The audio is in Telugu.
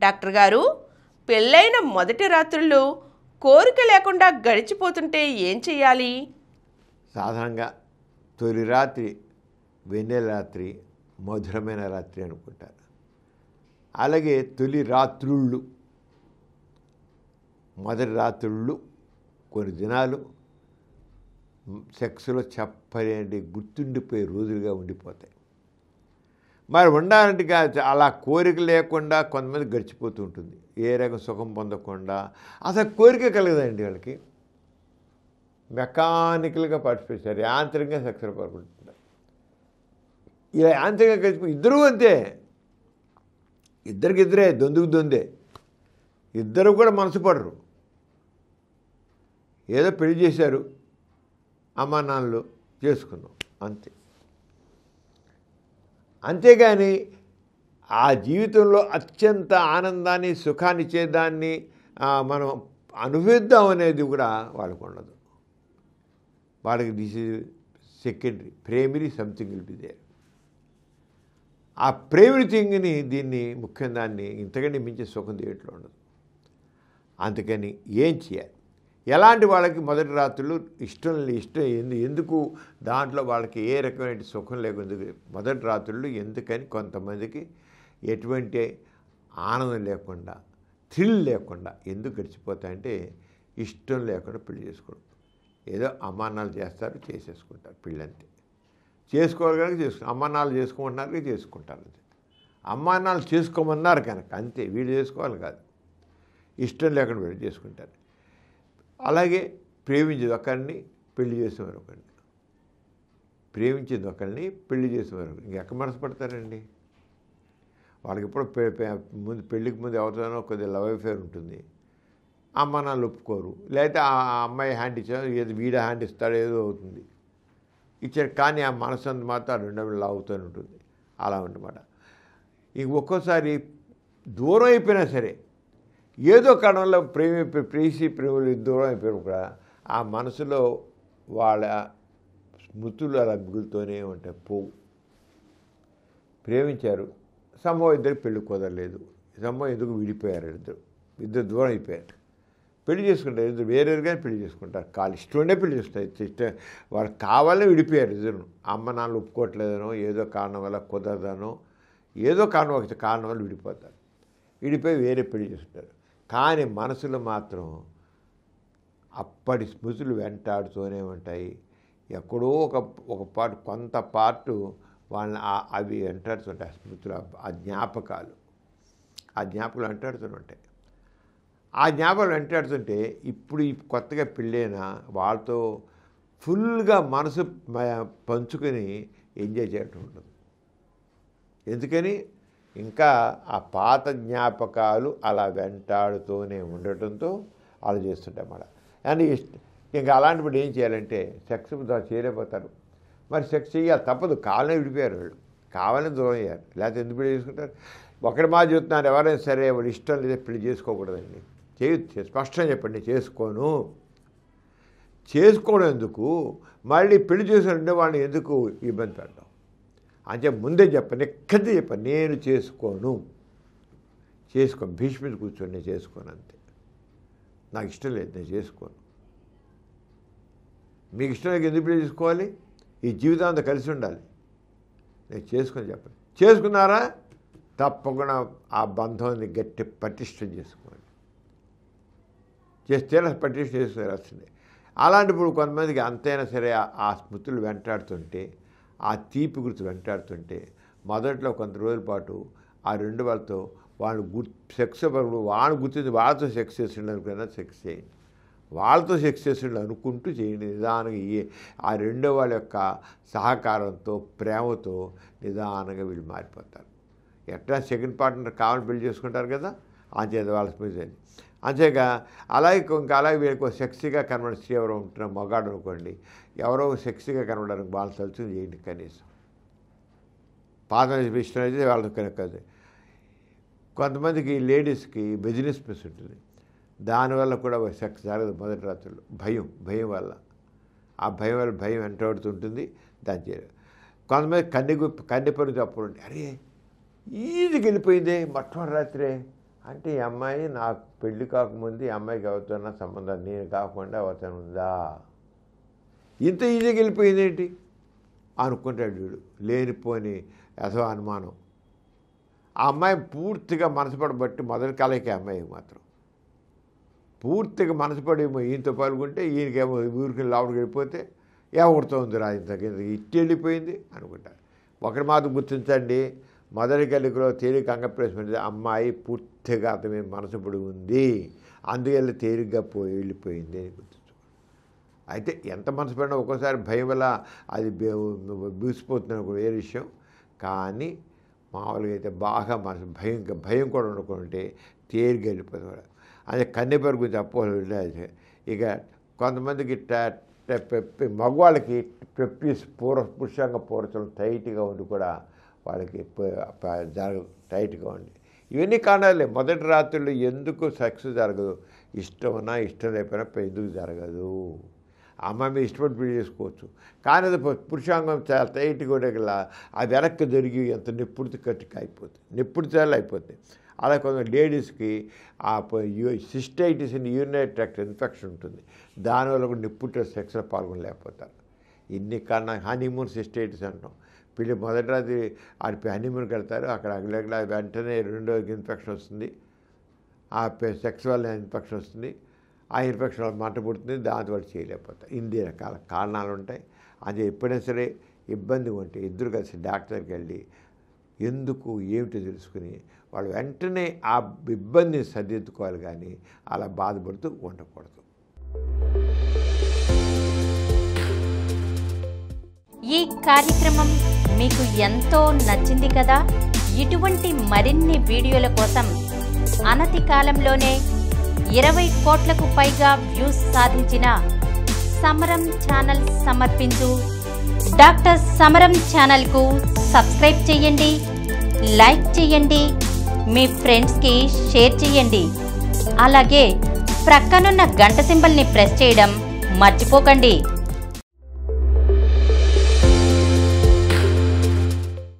డాక్టర్ గారు, పెళ్ళైన మొదటి రాత్రులు కోరిక లేకుండా గడిచిపోతుంటే ఏం చెయ్యాలి? సాధారణంగా తొలి రాత్రి వెన్నెల రాత్రి, మధురమైన రాత్రి అనుకుంటారు. అలాగే తొలి రాత్రుళ్ళు, మొదటి రాత్రుళ్ళు కొన్ని దినాలు సెక్స్లో చెప్పలేని గుర్తుండిపోయే రోజులుగా ఉండిపోతాయి. మరి ఉండాలంటే అలా కోరిక లేకుండా కొంతమంది గడిచిపోతూ ఉంటుంది. ఏ రకం సుఖం పొందకుండా అసలు కోరిక కలగదండి వాళ్ళకి. మెకానికల్గా పార్టిసిపేట్ చేస్తారు, యాంత్రికంగా సెక్స్లో పాల్గొంటుంటారు. ఇలా యాంత్రికంగా గడిచిపో ఇద్దరూ అంతే, ఇద్దరికిద్దరే దొందుకు దొందే. ఇద్దరు కూడా మనసు పడరు. ఏదో పెళ్లి చేశారు, అమ్మా నాన్నలు చేసుకున్నాం అంతే. అంతేగాని ఆ జీవితంలో అత్యంత ఆనందాన్ని సుఖాన్ని ఇచ్చేదాన్ని మనం అనుభవిద్దాం అనేది కూడా వాళ్ళకు ఉండదు. వాళ్ళకి this is secondary, primary something will be there. ఆ ప్రైమరీ థింగ్ని దీన్ని ముఖ్యం దాన్ని ఇంతకంటే మించి సుఖం తీయట్లో ఉండదు. అందుకని ఏం చేయాలి? ఎలాంటి వాళ్ళకి మొదటి రాత్రులు ఇష్టం ఎందుకు దాంట్లో వాళ్ళకి ఏ రకమైన సుఖం లేకుండా మొదటి రాత్రులు ఎందుకని కొంతమందికి ఎటువంటి ఆనందం లేకుండా, థ్రిల్ లేకుండా ఎందుకు గడిచిపోతాయంటే ఇష్టం లేకుండా పెళ్లి చేసుకోవడం. ఏదో అమ్మానాలు చేస్తారు, చేసేసుకుంటారు. పెళ్ళంతే చేసుకోవాలి కనుక చేసుకుంటారు. అమ్మానాలు చేసుకుంటున్నారు కనుక చేసుకుంటారు. అంతే అమ్మానాలు చేసుకోమన్నారు కనుక అంతే, వీళ్ళు చేసుకోవాలి కాదు. ఇష్టం లేకుండా పెళ్లి చేసుకుంటారు. అలాగే ప్రేమించేది ఒకరిని, పెళ్లి చేసేవారు ఒకరిని. ప్రేమించేది ఒకరిని, పెళ్లి చేసేవారు ఇంకెక్కడ మనసు పడతారండి? వాళ్ళకి ఎప్పుడు ముందు పెళ్ళికి ముందు ఎవరితోనో కొద్దిగా లవ్ అఫేర్ ఉంటుంది. అమ్మ నాన్న ఒప్పుకోరు, లేకపోతే ఆ అమ్మాయి హ్యాండ్ ఇచ్చారు, ఏదో వీడ హ్యాండ్ ఇస్తాడు, ఏదో అవుతుంది ఇచ్చాడు. కానీ ఆ మనసు అంత మాత్రం రెండో లాగుతూనే ఉంటుంది. అలా ఉండమాట. ఇంక ఒక్కోసారి దూరం అయిపోయినా సరే ఏదో కారణంలో ప్రేమలు దూరం అయిపోయారు కూడా ఆ మనసులో వాళ్ళ స్మృతులు అలా మిగులుతూనే ఉంటాయి, పోవు. ప్రేమించారు, సంభవం ఇద్దరికి పెళ్లి కుదరలేదు, సంభవం ఎందుకు విడిపోయారు, ఇద్దరు దూరం అయిపోయారు. పెళ్లి చేసుకుంటారు, ఇద్దరు వేరేగానే పెళ్లి చేసుకుంటారు. ఇష్టం ఉండే పెళ్లి చేస్తారు. వాళ్ళు కావాలని విడిపోయారు ఇద్దరు. అమ్మ నాన్న ఒప్పుకోవట్లేదనో, ఏదో కారణం వల్ల కుదరదనో, ఏదో కారణం వల్ల విడిపోతారు. విడిపోయి వేరే పెళ్లి చేసుకుంటారు. కానీ మనసులో మాత్రం అప్పటి స్మృతులు వెంటాడుతూనే ఉంటాయి. ఎక్కడో ఒక పార్ట్, కొంత పార్టు వాళ్ళని అవి వెంటాడుతుంటాయి. ఆ స్మృతులు, ఆ జ్ఞాపకాలు వెంటాడుతూనే ఉంటాయి. ఆ జ్ఞాపకాలు వెంటాడుతుంటే ఇప్పుడు కొత్తగా పెళ్ళైన వాళ్ళతో ఫుల్గా మనసు పంచుకొని ఎంజాయ్ చేయటం ఉండదు. ఎందుకని? ఇంకా ఆ పాత జ్ఞాపకాలు అలా వెంటాడుతూనే ఉండటంతో అలా చేస్తుంటాయి అన్నమాట. అండ్ ఇంకా అలాంటిప్పుడు ఏం చేయాలంటే సెక్స్ చేయలేకపోతారు. మరి సెక్స్ చేయాలి, తప్పదు. కావాలని విడిపోయారు వాళ్ళు, కావాలని దూరం అయ్యారు. లేకపోతే ఎందుకు పెళ్లి చేసుకుంటారు? ఒకటి మా చెప్తున్నారు, ఎవరైనా సరే వాడు ఇష్టం లేదా పెళ్లి చేసుకోకూడదండి. స్పష్టంగా చెప్పండి, చేసుకోవడం ఎందుకు? మళ్ళీ పెళ్లి చేసిన రెండో వాళ్ళని ఎందుకు ఇబ్బంది పెడతాం? అంటే ముందే చెప్పండి, ఎక్కడితే చెప్పండి, నేను చేసుకోను. భీష్మించి కూర్చొని నేను చేసుకోను, అంతే. నాకు ఇష్టం లేదు, నేను చేసుకోను. మీకు ఇష్టం లేక ఎందుకు పెళ్లి చేసుకోవాలి? ఈ జీవితం అంతా కలిసి ఉండాలి. నేను చేసుకొని చెప్పండి. చేసుకున్నారా? తప్పకుండా ఆ బంధాన్ని పటిష్టం చేసుకోండి. చేస్తే పటిష్టం చేసుకోవాల్సిందే. అలాంటిప్పుడు కొంతమందికి అంతైనా సరే ఆ స్మృతులు వెంటాడుతుంటే, ఆ తీపి గుర్తు వెంటాడుతుంటే మొదట్లో కొంత రోజుల పాటు ఆ రెండు వాళ్ళతో వాళ్ళు సెక్స్ వాళ్ళు గుర్తుంది, వాళ్ళతో సెక్స్ చేసిండు అనుకున్నా సెక్స్ చేయండి. వాళ్ళతో సెక్స్ చేసిండు అనుకుంటూ చేయండి. నిదానంగా ఆ రెండో వాళ్ళ యొక్క సహకారంతో, ప్రేమతో నిదానంగా వీళ్ళు మారిపోతారు. ఎట్లా సెకండ్ పార్ట్నర్ కావాలని పెళ్లి చేసుకుంటారు కదా, అంచేది వాళ్ళ స్మృతి. అంతేగా అలాగే వీళ్ళకి సెక్సీగా కనబడే స్త్రీ ఎవరో ఉంటున్నారు, మగాడు అనుకోండి, ఎవరో సెక్సీగా కనబడడానికి వాళ్ళు తలుచుకుని చేయండి. కనీసం పాత ఇష్టం అయితే వాళ్ళతో కనుక. కొంతమందికి లేడీస్కి బిజినెస్ మిస్ ఉంటుంది, దానివల్ల కూడా సెక్స్ జరగదు మొదటి రాత్రులు. భయం వల్ల, ఆ భయం వెంటాడుతుంటుంది. దాని చేయరు. కొంతమంది కన్నె పని తప్పుడు, అరే ఈజీకి వెళ్ళిపోయిందే మొట్టమొదటి రాత్రే అంటే ఈ అమ్మాయి నాకు పెళ్లి కాకముందు ఈ అమ్మాయికి ఎవరితోన్నా సంబంధం నేను కాకుండా ఎవరితోనే ఉందా, ఇంత ఈజీగా వెళ్ళిపోయింది ఏంటి అనుకుంటాడు వీడు. లేనిపోని అసలు అనుమానం. ఆ అమ్మాయి పూర్తిగా మనసు పడబట్టి మొదటి కలయిక అమ్మాయి మాత్రం పూర్తిగా మనసు పడి ఈయనతో పాల్గొంటే ఈయనకేమో ఊరికి లోపలికి వెళ్ళిపోతే ఏమవుతుంది రా ఇంత ఇట్టి వెళ్ళిపోయింది అనుకుంటారు. ఒకటి మాత్రం గుర్తించండి, మొదటి కలికలో తేలిక అంగప్రవేశం అమ్మాయి పూర్తిగా అతని మనసు పడి ఉంది, అందువల్ల తేలిగ్గా వెళ్ళిపోయింది అని గుర్తించుకోండి. అయితే ఎంత మనసు పడినా ఒక్కోసారి భయం వల్ల అది బీసిపోతున్న ఒక వేరే విషయం. కానీ మామూలుగా అయితే బాగా మనసు భయం కూడా ఉండకుంటే తేలిగ్గా వెళ్ళిపోతుంది. అదే కన్నెపేరు గురించి అపోహలు. ఇక కొంతమందికి మగవాళ్ళకి పెప్పీస్ పురుషంగ పూర్చడం టైట్గా ఉండి కూడా వాళ్ళకి టైట్గా ఉండి ఇవన్నీ కారణాలే. మొదటి రాత్రుల్లో ఎందుకు సెక్స్ జరగదు, ఇష్టమన్నా ఇష్టం లేకపోయినా ఎందుకు జరగదు. అమ్మాయి మీద ఇష్టపడి పెళ్లి చేసుకోవచ్చు, కానీ అది పురుషాంగం చాలా టైట్గా ఉండేలా అది వెనక్కి జరిగి ఎంత నిప్పుడితే కట్టుకు అయిపోతుంది, నిప్పుడితేలా అయిపోతుంది. అలా కొంత లేడీస్కి ఆ cystitis in urinary tract infection ఉంటుంది, దానివల్ల కూడా నిప్పుట్టే సెక్స్లో పాల్గొనలేకపోతారు. ఇన్ని కారణాలు హనీమూన్ సిస్టైటిస్ అంటాం. పెళ్ళి మొదటి రాత్రి ఆడి హనీమూన్కి వెళ్తారు, అక్కడ వెంటనే రెండో ఇన్ఫెక్షన్ వస్తుంది, ఆ సెక్స్ వల్ల ఇన్ఫెక్షన్ వస్తుంది, ఆ ఇన్ఫెక్షన్ వల్ల మంట పుడుతుంది, దాంతో వాడు చేయలేకపోతారు. ఇన్ని రకాల కారణాలు ఉంటాయి. అది ఎప్పుడైనా సరే ఇబ్బంది ఉంటే ఇద్దరు కలిసి డాక్టర్కి వెళ్ళి ఎందుకు ఏమిటో తెలుసుకుని వాళ్ళు వెంటనే ఆ ఇబ్బందిని సరిదిద్దుకోవాలి, కానీ అలా బాధపడుతూ ఉండకూడదు. ఈ కార్యక్రమం మీకు ఎంతో నచ్చింది కదా. ఇటువంటి మరిన్ని వీడియోల కోసం అనతి కాలంలోనే 20 కోట్లకు పైగా వ్యూస్ సాధించిన సమరం ఛానల్ సమర్పించు డాక్టర్ సమరం ఛానల్కు సబ్స్క్రైబ్ చేయండి, లైక్ చేయండి, మీ ఫ్రెండ్స్కి షేర్ చేయండి. అలాగే ప్రక్కనున్న గంట సింబల్ని ప్రెస్ చేయడం మర్చిపోకండి.